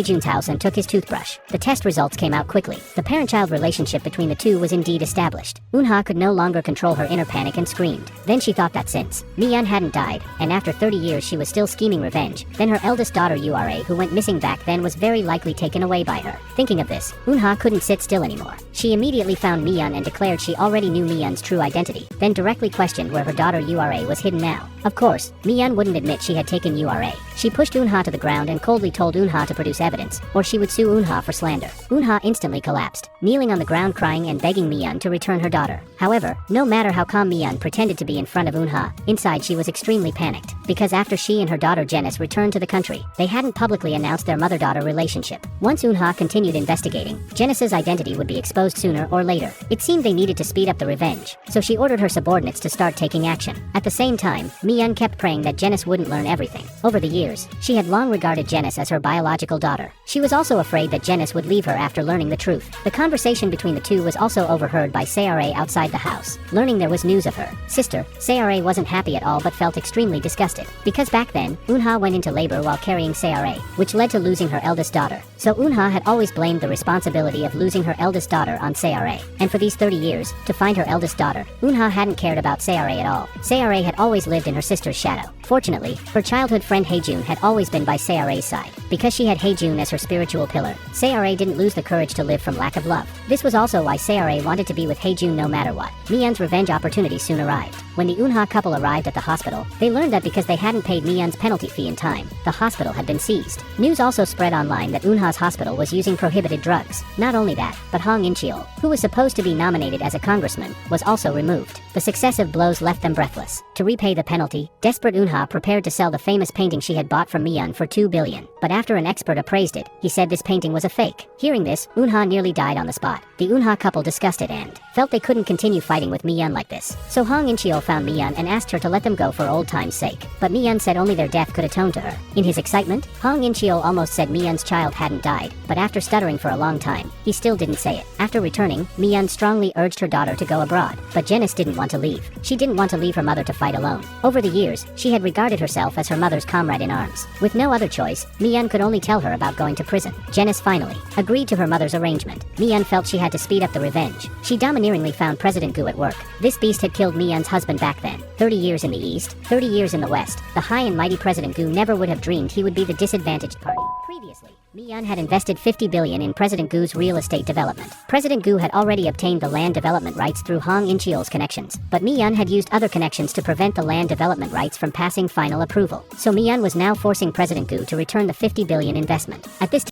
Jun's house and took his toothbrush. The test results came out quickly. The parent-child relationship between the two was indeed established. Eunha could no longer control her inner panic and screamed. Then she thought that since Mi-yeon hadn't died, and after 30 years she was still scheming revenge, then her eldest daughter Ura, who went missing back then, was very likely taken away by her. Thinking of this, Eunha couldn't sit still anymore. She immediately found Mi-yeon and declared she already knew Mi-yeon's true identity, then directly questioned where her daughter Ura was hidden now. Of course, Mi-yeon wouldn't admit she had taken Ura. She pushed Eunha to the ground and coldly told Eunha to produce evidence, or she would sue Eunha for slander. Eunha instantly collapsed, kneeling on the ground crying and begging Mi-yeon to return her daughter. However, no matter how calm Mi-yeon pretended to be in front of Eunha, inside she was extremely panicked, because after she and her daughter Janice returned to the country, they hadn't publicly announced their mother-daughter relationship. Once Eunha continued investigating, Janice's identity would be exposed sooner or later. It seemed they needed to speed up the revenge, so she ordered her subordinates to start taking action. At the same time, Mi-yeon kept praying that Janice wouldn't learn everything. Over the years, she had long regarded Janice as her biological daughter. She was also afraid that Janice would leave her after learning the truth. The conversation between the two was also overheard by Sayare outside the house. Learning there was news of her sister, Sayare wasn't happy at all but felt extremely disgusted, because back then, Eunha went into labor while carrying Sayare, which led to losing her eldest daughter. So Eunha had always blamed the responsibility of losing her eldest daughter on Sayare. And for these 30 years, to find her eldest daughter, Eunha hadn't cared about Sayare at all. Sayare had always lived in her sister's shadow. Fortunately, her childhood friend Haejun had always been by Sayare's side. Because she had Haejun as her spiritual pillar, Sayare didn't lose the courage to live from lack of love. This was also why Sayare wanted to be with Haejun no matter what. Mi-yeon's revenge opportunity soon arrived. When the Eunha couple arrived at the hospital, they learned that because they hadn't paid Mi-yeon's penalty fee in time, the hospital had been seized. News also spread online that Eunha's hospital was using prohibited drugs. Not only that, but Hong In-cheol, who was supposed to be nominated as a congressman, was also removed. The successive blows left them breathless. To repay the penalty, desperate Eunha prepared to sell the famous painting she had bought from Mi-yeon for 2 billion. But after an expert appraised it, he said this painting was a fake. Hearing this, Eunha nearly died on the spot. The Eunha couple disgusted and felt they couldn't continue fighting with Mi-yeon like this. So Hong In-cheol found Mi-yeon and asked her to let them go for old time's sake. But Mi-yeon said only their death could atone to her. In his excitement, Hong In-cheol almost said Mi-yeon's child hadn't died, but after stuttering for a long time, he still didn't say it. After returning, Mi-yeon strongly urged her daughter to go abroad, but Janice didn't want to leave. She didn't want to leave her mother to fight alone. Over the years, she had regarded herself as her mother's comrade in arms. With no other choice, Mi-yeon could only tell her about going to prison. Janice finally agreed to her mother's arrangement. Mi-yeon felt she had to speed up the revenge. She domineeringly found President Gu at work. This beast had killed Mi-yeon's husband back then. 30 years in the East, 30 years in the West. The high and mighty President Gu never would have dreamed he would be the disadvantaged party. Previously, Mi-yeon had invested 50 billion in President Gu's real estate development. President Gu had already obtained the land development rights through Hong In-cheol's connections, but Mi-yeon had used other connections to prevent the land development rights from passing final approval. So Mi-yeon was now forcing President Gu to return the 50 billion investment. At this